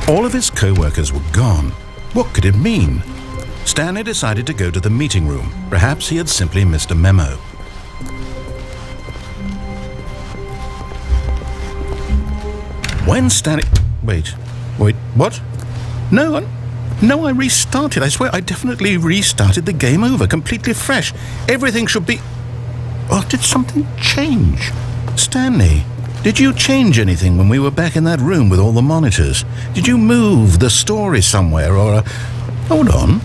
All of his co-workers were gone. What could it mean? Stanley decided to go to the meeting room. Perhaps he had simply missed a memo. When Stanley... Wait, what? No, I restarted. I swear I definitely restarted the game over, completely fresh. Everything should be... Or did something change? Stanley, did you change anything when we were back in that room with all the monitors? Did you move the story somewhere or... Hold on.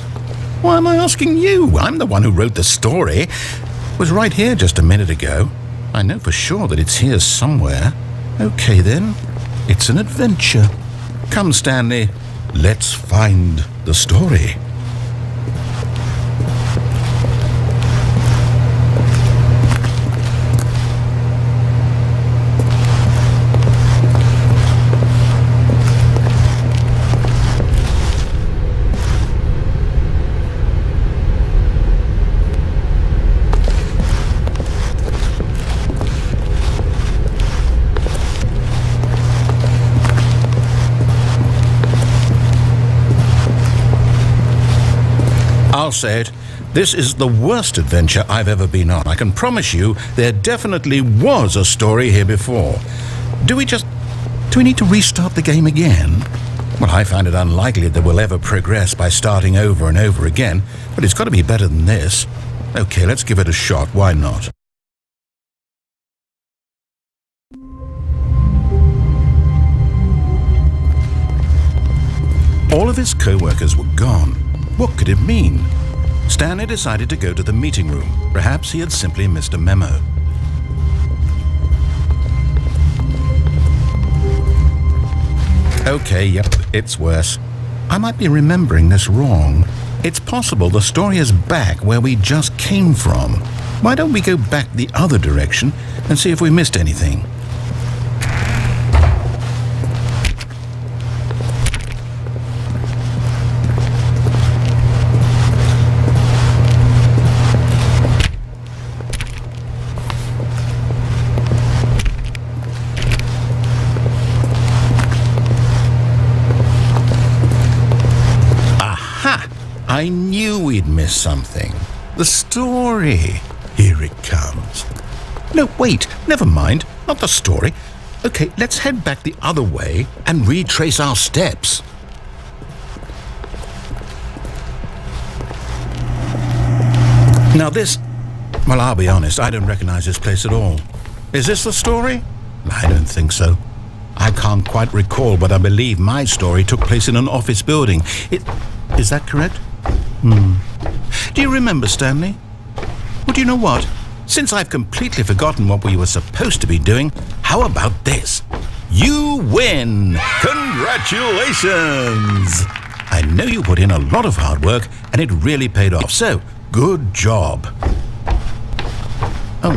Why am I asking you? I'm the one who wrote the story. It was right here just a minute ago. I know for sure that it's here somewhere. Okay then, it's an adventure. Come, Stanley, let's find the story. I'll say it, this is the worst adventure I've ever been on. I can promise you there definitely was a story here before. Do we need to restart the game again? Well, I find it unlikely that we'll ever progress by starting over and over again, but it's got to be better than this. Okay, let's give it a shot. Why not? All of his co-workers were gone. What could it mean? Stanley decided to go to the meeting room. Perhaps he had simply missed a memo. Okay, yep, it's worse. I might be remembering this wrong. It's possible the story is back where we just came from. Why don't we go back the other direction and see if we missed anything? I knew we'd miss something. The story. Here it comes. No, wait, never mind. Not the story. Okay, let's head back the other way and retrace our steps. Now this... Well, I'll be honest, I don't recognize this place at all. Is this the story? I don't think so. I can't quite recall, but I believe my story took place in an office building. Is that correct? Do you remember, Stanley? Well, do you know what? Since I've completely forgotten what we were supposed to be doing, how about this? You win! Congratulations! I know you put in a lot of hard work, and it really paid off, so good job. Oh,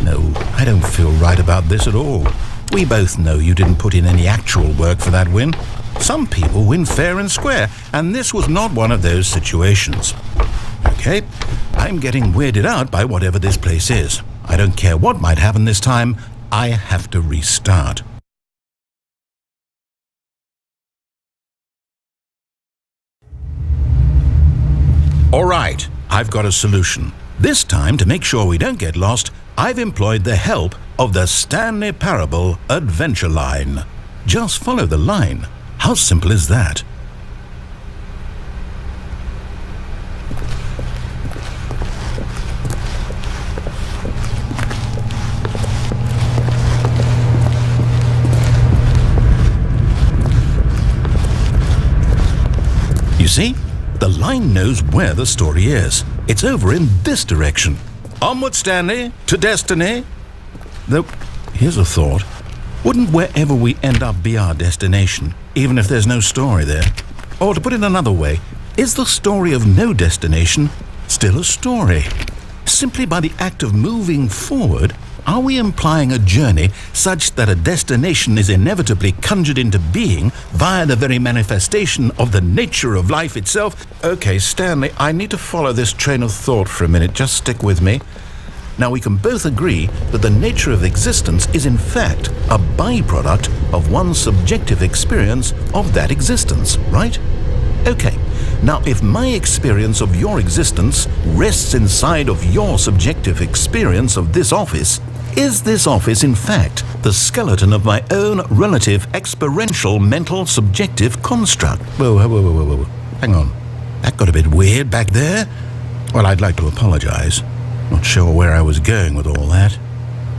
no, I don't feel right about this at all. We both know you didn't put in any actual work for that win. Some people win fair and square, and this was not one of those situations. Okay, I'm getting weirded out by whatever this place is. I don't care what might happen this time, I have to restart. All right, I've got a solution. This time, to make sure we don't get lost, I've employed the help of the Stanley Parable Adventure Line. Just follow the line. How simple is that? You see, the line knows where the story is. It's over in this direction. Onward, Stanley, to destiny. Though, here's a thought. Wouldn't wherever we end up be our destination, even if there's no story there? Or to put it another way, is the story of no destination still a story? Simply by the act of moving forward, are we implying a journey such that a destination is inevitably conjured into being via the very manifestation of the nature of life itself? Okay, Stanley, I need to follow this train of thought for a minute. Just stick with me. Now we can both agree that the nature of existence is in fact a byproduct of one's subjective experience of that existence, right? Okay, now if my experience of your existence rests inside of your subjective experience of this office, is this office in fact the skeleton of my own relative experiential mental subjective construct? Whoa. Hang on. That got a bit weird back there. Well, I'd like to apologize. Not sure where I was going with all that.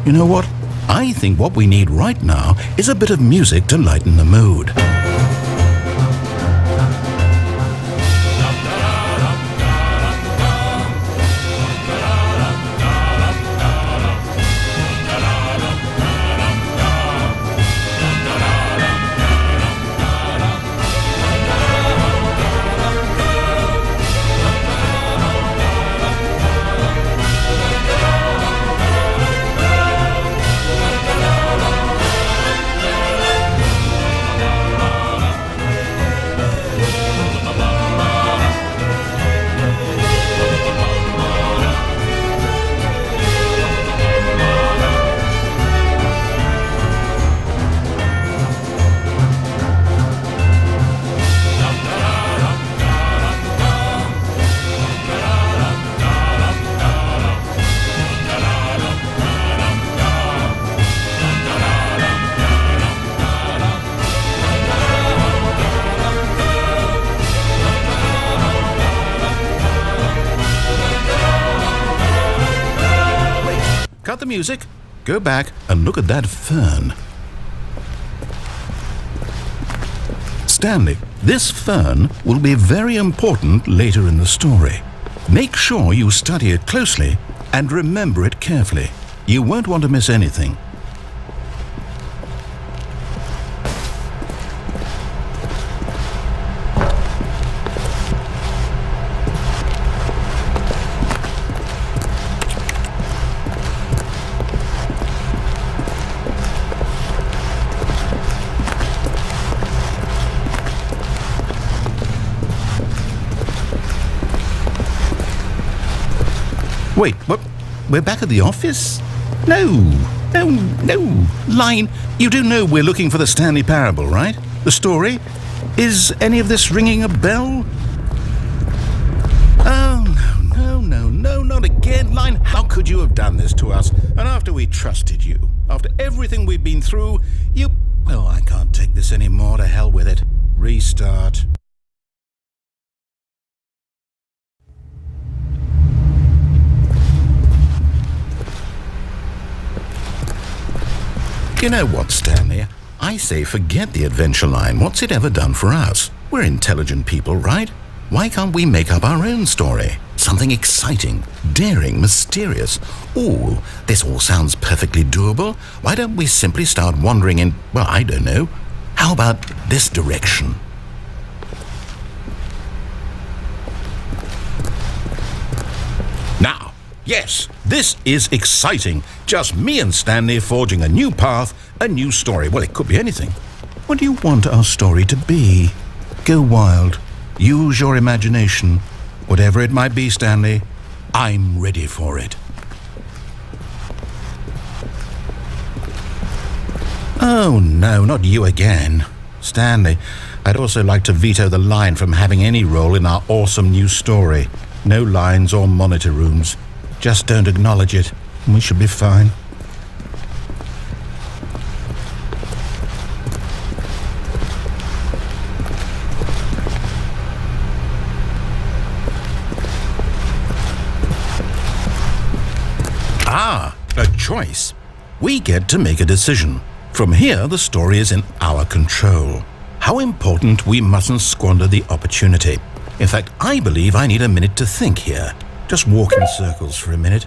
You know what? I think what we need right now is a bit of music to lighten the mood. Cut the music, go back and look at that fern. Stanley, this fern will be very important later in the story. Make sure you study it closely and remember it carefully. You won't want to miss anything. Wait, what? We're back at the office? No. Line, you do know we're looking for the Stanley Parable, right? The story? Is any of this ringing a bell? Oh, no, not again. Line, how could you have done this to us? And after we trusted you, after everything we've been through, you... Oh, I can't take this anymore. To hell with it. Restart. You know what, Stanley? I say forget the adventure line. What's it ever done for us? We're intelligent people, right? Why can't we make up our own story? Something exciting, daring, mysterious. Ooh, this all sounds perfectly doable. Why don't we simply start wandering in, well, I don't know. How about this direction? Now, yes, this is exciting. Just me and Stanley forging a new path, a new story. Well, it could be anything. What do you want our story to be? Go wild. Use your imagination. Whatever it might be, Stanley, I'm ready for it. Oh, no, not you again. Stanley, I'd also like to veto the line from having any role in our awesome new story. No lines or monitor rooms. Just don't acknowledge it, and we should be fine. A choice. We get to make a decision. From here, the story is in our control. How important we mustn't squander the opportunity. In fact, I believe I need a minute to think here. Just walk in circles for a minute.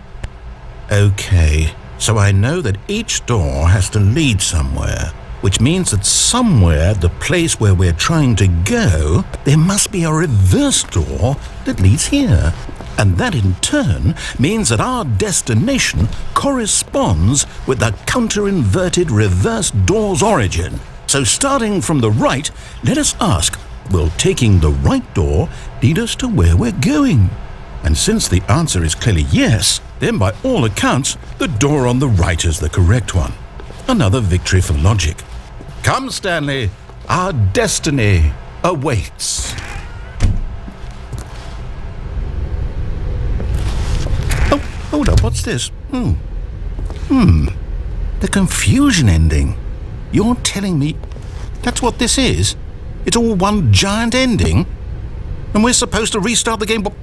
Okay, so I know that each door has to lead somewhere, which means that somewhere, the place where we're trying to go, there must be a reverse door that leads here. And that in turn means that our destination corresponds with the counter-inverted reverse door's origin. So starting from the right, let us ask, will taking the right door lead us to where we're going? And since the answer is clearly yes, then by all accounts, the door on the right is the correct one. Another victory for logic. Come, Stanley, our destiny awaits. Oh, hold up, what's this? The confusion ending. You're telling me that's what this is? It's all one giant ending? And we're supposed to restart the game, what,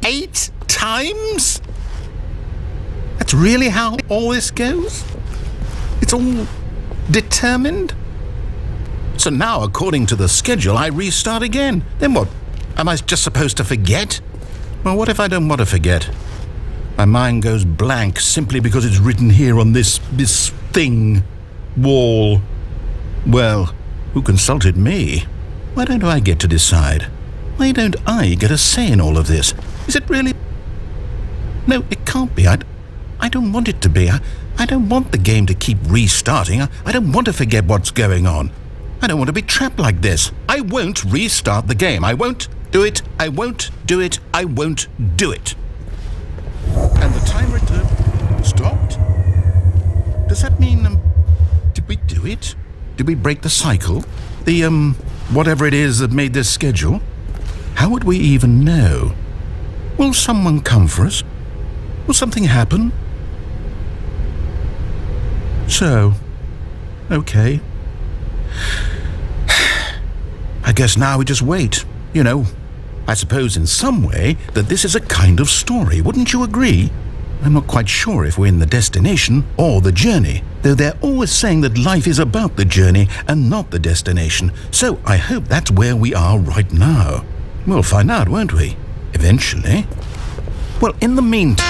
eight times? That's really how all this goes? It's all determined? So now, according to the schedule, I restart again. Then what? Am I just supposed to forget? Well, what if I don't want to forget? My mind goes blank simply because it's written here on this thing, wall. Well, who consulted me? Why don't I get to decide? Why don't I get a say in all of this? Is it really? No, it can't be. I don't want it to be. I don't want the game to keep restarting. I don't want to forget what's going on. I don't want to be trapped like this. I won't restart the game. I won't do it. I won't do it. I won't do it. And the timer stopped? Does that mean, did we do it? Did we break the cycle? The, whatever it is that made this schedule? How would we even know? Will someone come for us? Will something happen? So, okay. I guess now we just wait. You know, I suppose in some way that this is a kind of story, wouldn't you agree? I'm not quite sure if we're in the destination or the journey, though they're always saying that life is about the journey and not the destination, so I hope that's where we are right now. We'll find out, won't we? Eventually. Well, in the meantime...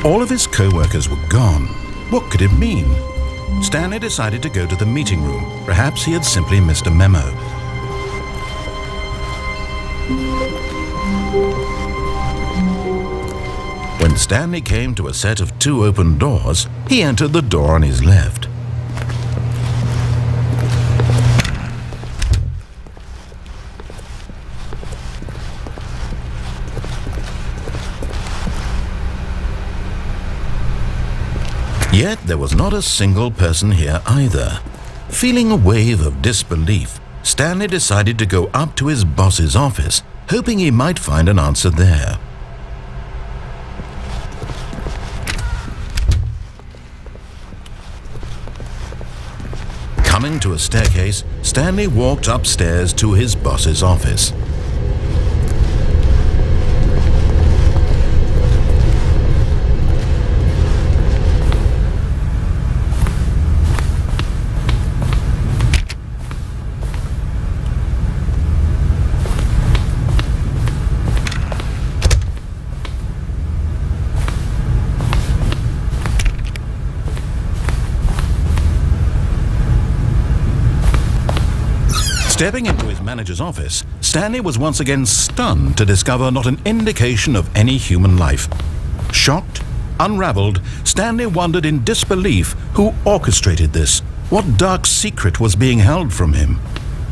All of his co-workers were gone. What could it mean? Stanley decided to go to the meeting room. Perhaps he had simply missed a memo. When Stanley came to a set of 2 open doors, he entered the door on his left. Yet there was not a single person here either. Feeling a wave of disbelief, Stanley decided to go up to his boss's office, hoping he might find an answer there. Coming to a staircase, Stanley walked upstairs to his boss's office. Stepping into his manager's office, Stanley was once again stunned to discover not an indication of any human life. Shocked, unraveled, Stanley wondered in disbelief who orchestrated this, what dark secret was being held from him.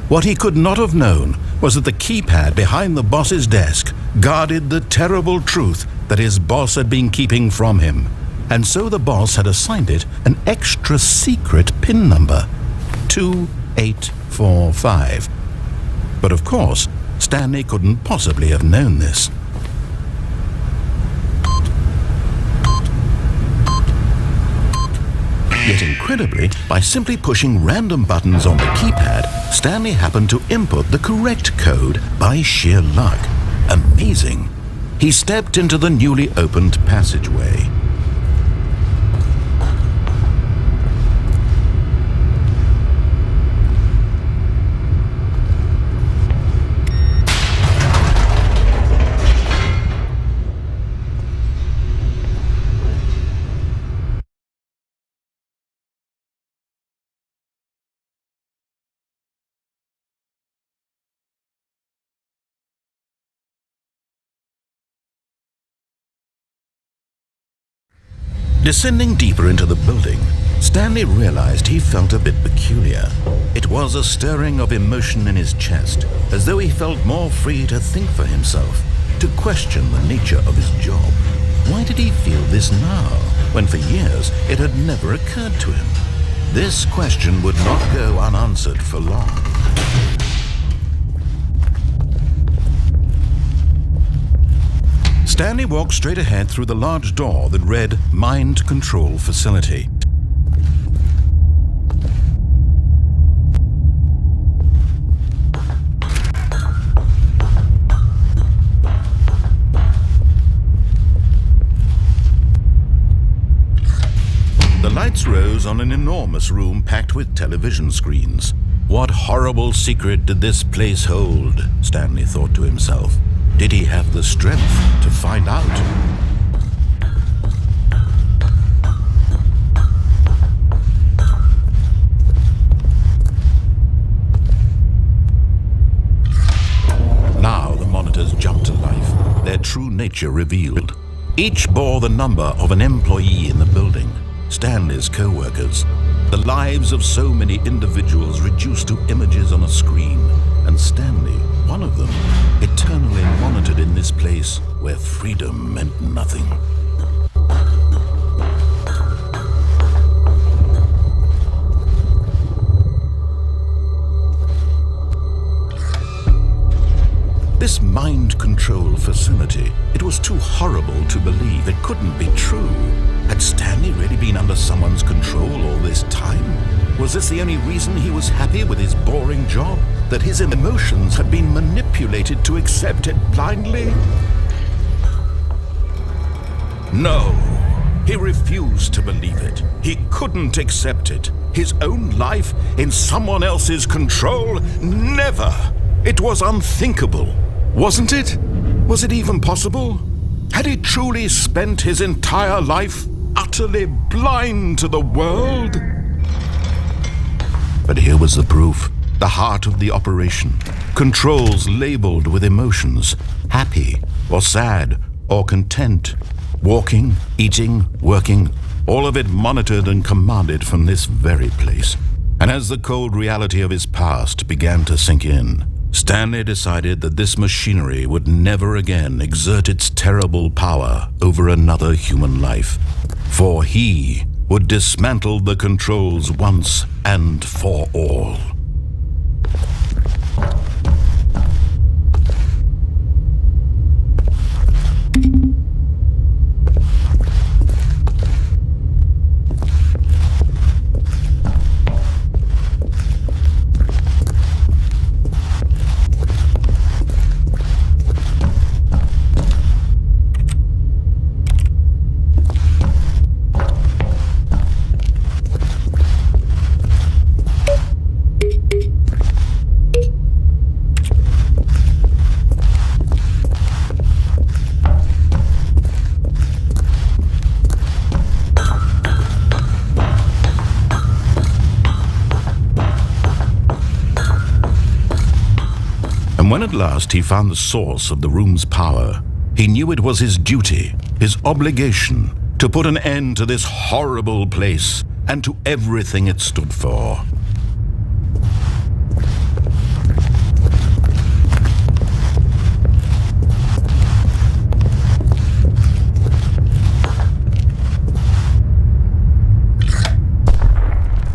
What he could not have known was that the keypad behind the boss's desk guarded the terrible truth that his boss had been keeping from him, and so the boss had assigned it an extra secret PIN number, 2845. But of course, Stanley couldn't possibly have known this. Yet incredibly, by simply pushing random buttons on the keypad, Stanley happened to input the correct code by sheer luck. Amazing. He stepped into the newly opened passageway. Descending deeper into the building, Stanley realized he felt a bit peculiar. It was a stirring of emotion in his chest, as though he felt more free to think for himself, to question the nature of his job. Why did he feel this now, when for years it had never occurred to him? This question would not go unanswered for long. Stanley walked straight ahead through the large door that read Mind Control Facility. The lights rose on an enormous room packed with television screens. What horrible secret did this place hold? Stanley thought to himself. Did he have the strength to find out? Now the monitors jumped to life, their true nature revealed. Each bore the number of an employee in the building, Stanley's co-workers. The lives of so many individuals reduced to images on a screen, and Stanley, one of them, eternally monitored in this place where freedom meant nothing. This mind control facility, it was too horrible to believe. It couldn't be true. Had Stanley really been under someone's control all this time? Was this the only reason he was happy with his boring job? That his emotions had been manipulated to accept it blindly? No, he refused to believe it. He couldn't accept it. His own life in someone else's control? Never! It was unthinkable. Wasn't it? Was it even possible? Had he truly spent his entire life utterly blind to the world? But here was the proof. The heart of the operation. Controls labeled with emotions. Happy, or sad, or content. Walking, eating, working. All of it monitored and commanded from this very place. And as the cold reality of his past began to sink in, Stanley decided that this machinery would never again exert its terrible power over another human life. For he would dismantle the controls once and for all. And when at last he found the source of the room's power, he knew it was his duty, his obligation, to put an end to this horrible place and to everything it stood for.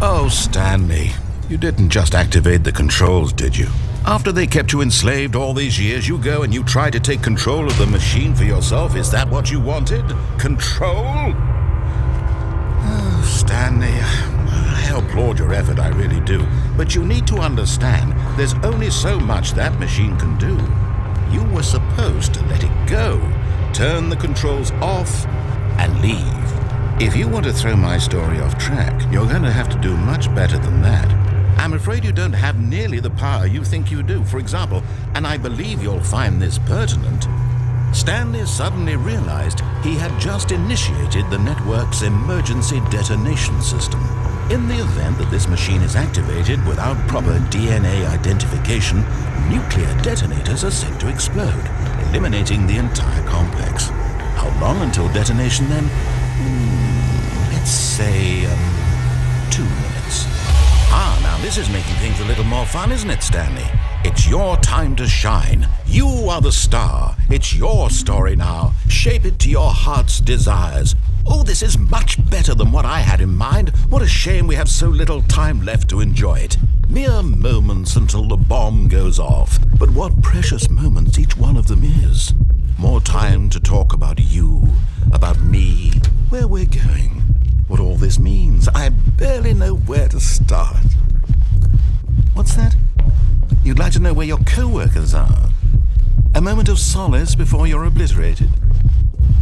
Oh, Stanley, you didn't just activate the controls, did you? After they kept you enslaved all these years, you go and you try to take control of the machine for yourself. Is that what you wanted? Control? Oh, Stanley, I applaud your effort, I really do. But you need to understand, there's only so much that machine can do. You were supposed to let it go, turn the controls off, and leave. If you want to throw my story off track, you're going to have to do much better than that. I'm afraid you don't have nearly the power you think you do. For example, and I believe you'll find this pertinent, Stanley suddenly realized he had just initiated the network's emergency detonation system. In the event that this machine is activated without proper DNA identification, nuclear detonators are set to explode, eliminating the entire complex. How long until detonation then? let's say, 2 minutes. Ah, now this is making things a little more fun, isn't it, Stanley? It's your time to shine. You are the star. It's your story now. Shape it to your heart's desires. Oh, this is much better than what I had in mind. What a shame we have so little time left to enjoy it. Mere moments until the bomb goes off. But what precious moments each one of them is. More time to talk about you, about me, where we're going, what all this means. I barely know where to start. What's that? You'd like to know where your co-workers are? A moment of solace before you're obliterated?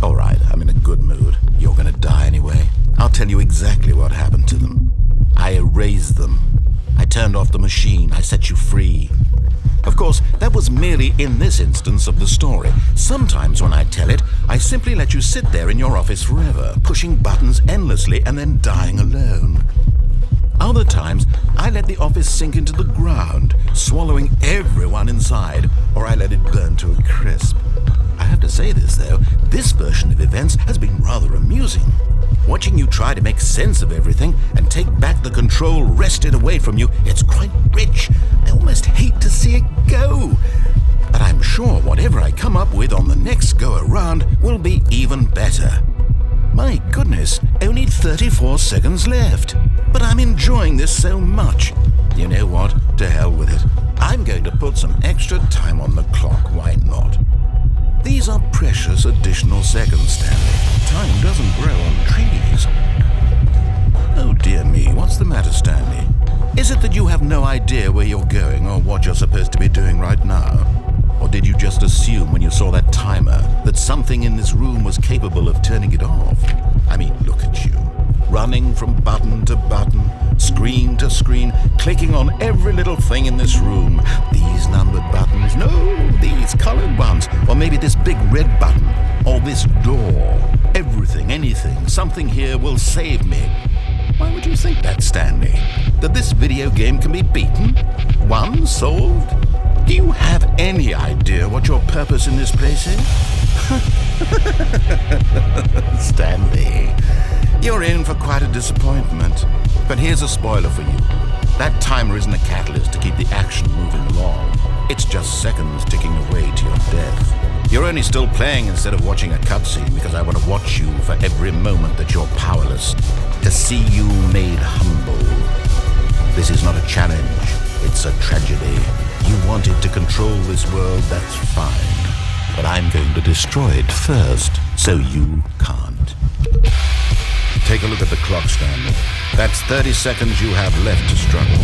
All right, I'm in a good mood. You're gonna die anyway. I'll tell you exactly what happened to them. I erased them. I turned off the machine. I set you free. Of course, that was merely in this instance of the story. Sometimes when I tell it, I simply let you sit there in your office forever, pushing buttons endlessly and then dying alone. Other times, I let the office sink into the ground, swallowing everyone inside, or I let it burn to a crisp. I have to say this, though, this version of events has been rather amusing. Watching you try to make sense of everything and take back the control wrested away from you, it's quite rich. I almost hate to see it go. But I'm sure whatever I come up with on the next go-around will be even better. My goodness, only 34 seconds left. But I'm enjoying this so much. You know what? To hell with it. I'm going to put some extra time on the clock. Why not? These are precious additional seconds, Stanley. Time doesn't grow on trees. Oh dear me, what's the matter, Stanley? Is it that you have no idea where you're going or what you're supposed to be doing right now? Or did you just assume when you saw that timer that something in this room was capable of turning it off? I mean, look at you. Running from button to button, screen to screen, clicking on every little thing in this room. These numbered buttons, no, these colored ones, or maybe this big red button, or this door. Everything, anything, something here will save me. Why would you think that, Stanley? That this video game can be beaten? Won? Solved? Do you have any idea what your purpose in this place is? Stanley, you're in for quite a disappointment. But here's a spoiler for you. That timer isn't a catalyst to keep the action moving along. It's just seconds ticking away to your death. You're only still playing instead of watching a cutscene because I want to watch you for every moment that you're powerless. To see you made humble. This is not a challenge. It's a tragedy. You wanted to control this world, that's fine. But I'm going to destroy it first, so you can't. Take a look at the clock, Stanley. That's 30 seconds you have left to struggle.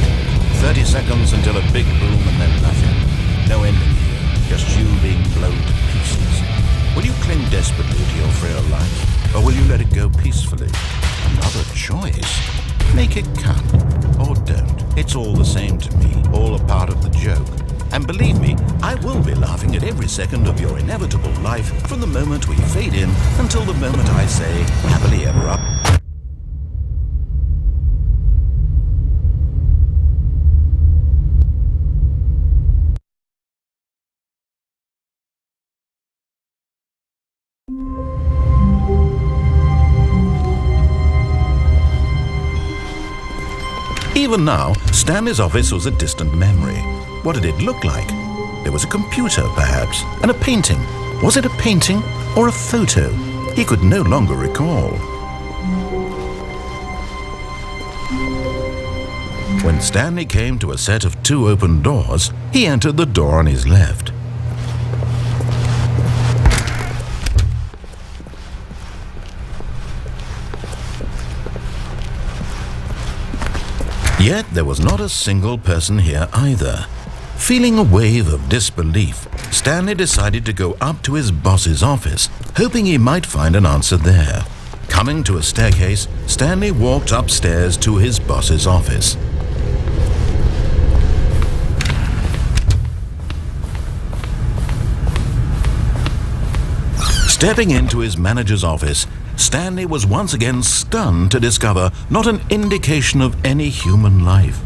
30 seconds until a big boom and then nothing. No ending here, just you being blown to pieces. Will you cling desperately to your frail life, or will you let it go peacefully? Another choice. Make it count, or don't. It's all the same to me, all a part of the joke. And believe me, I will be laughing at every second of your inevitable life from the moment we fade in until the moment I say, happily ever up. Even now, Stanley's office was a distant memory. What did it look like? There was a computer, perhaps, and a painting. Was it a painting or a photo? He could no longer recall. When Stanley came to a set of 2 open doors, he entered the door on his left. Yet there was not a single person here either. Feeling a wave of disbelief, Stanley decided to go up to his boss's office, hoping he might find an answer there. Coming to a staircase, Stanley walked upstairs to his boss's office. Stepping into his manager's office, Stanley was once again stunned to discover not an indication of any human life.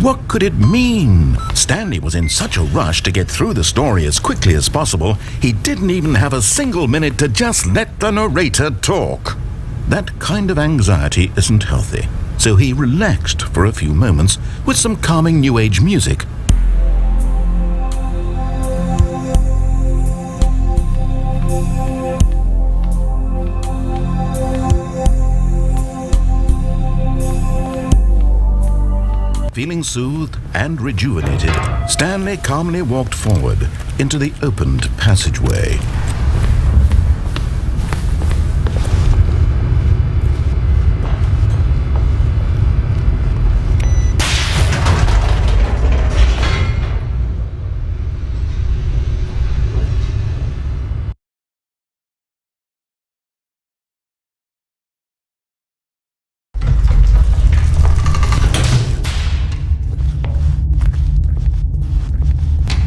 What could it mean? Stanley was in such a rush to get through the story as quickly as possible, he didn't even have a single minute to just let the narrator talk. That kind of anxiety isn't healthy, so he relaxed for a few moments with some calming New Age music. Feeling soothed and rejuvenated, Stanley calmly walked forward into the opened passageway.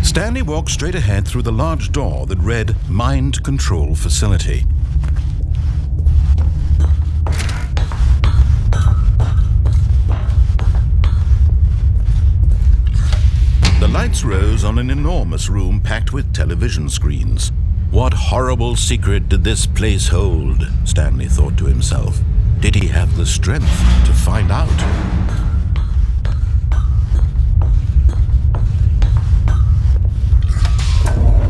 Stanley walked straight ahead through the large door that read Mind Control Facility. The lights rose on an enormous room packed with television screens. What horrible secret did this place hold? Stanley thought to himself. Did he have the strength to find out?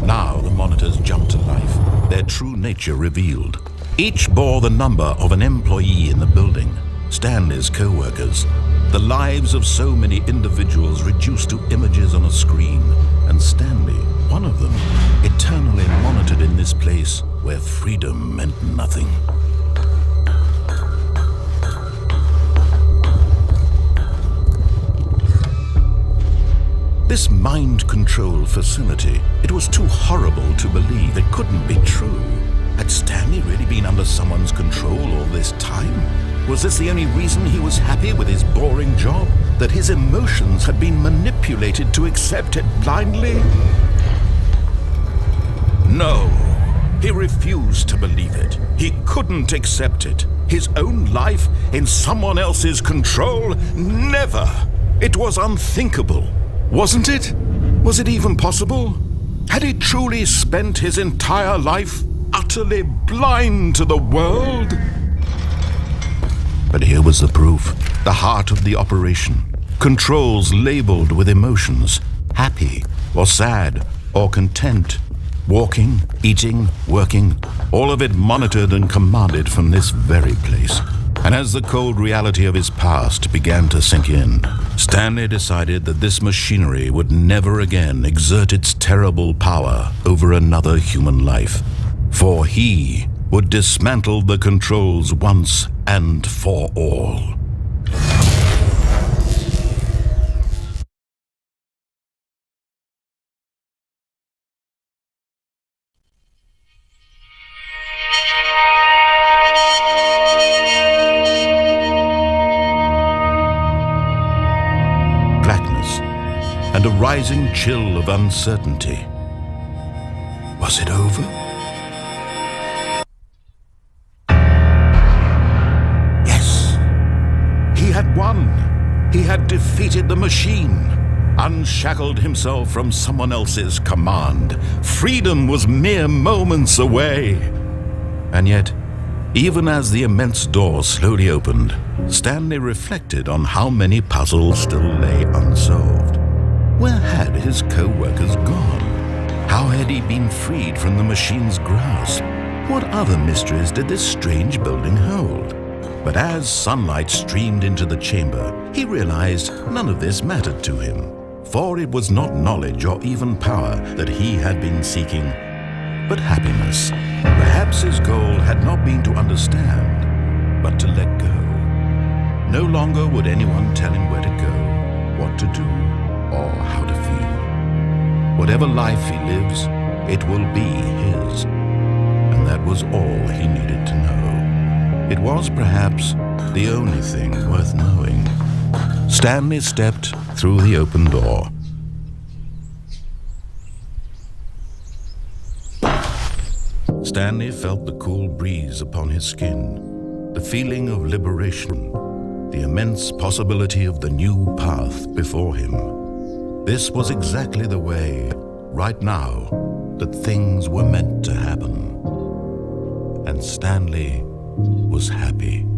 Now the monitors jumped to life, their true nature revealed. Each bore the number of an employee in the building, Stanley's co-workers. The lives of so many individuals reduced to images on a screen, and Stanley, one of them, eternally monitored in this place where freedom meant nothing. This mind control facility, it was too horrible to believe. It couldn't be true. Had Stanley really been under someone's control all this time? Was this the only reason he was happy with his boring job? That his emotions had been manipulated to accept it blindly? No, he refused to believe it. He couldn't accept it. His own life in someone else's control? Never! It was unthinkable. Wasn't it? Was it even possible? Had he truly spent his entire life utterly blind to the world? But here was the proof, the heart of the operation. Controls labeled with emotions, happy or sad or content. Walking, eating, working, all of it monitored and commanded from this very place. And as the cold reality of his past began to sink in, Stanley decided that this machinery would never again exert its terrible power over another human life. For he would dismantle the controls once and for all. Blackness and a rising chill of uncertainty. Was it over? Yes. He had won. He had defeated the machine, unshackled himself from someone else's command. Freedom was mere moments away. And yet, even as the immense door slowly opened, Stanley reflected on how many puzzles still lay unsolved. Where had his co-workers gone? How had he been freed from the machine's grasp? What other mysteries did this strange building hold? But as sunlight streamed into the chamber, he realized none of this mattered to him. For it was not knowledge or even power that he had been seeking, but happiness. Perhaps his goal had not been to understand, but to let go. No longer would anyone tell him where to go, what to do, or how to feel. Whatever life he lives, it will be his. And that was all he needed to know. It was perhaps the only thing worth knowing. Stanley stepped through the open door. Stanley felt the cool breeze upon his skin, the feeling of liberation, the immense possibility of the new path before him. This was exactly the way, right now, that things were meant to happen. And Stanley was happy.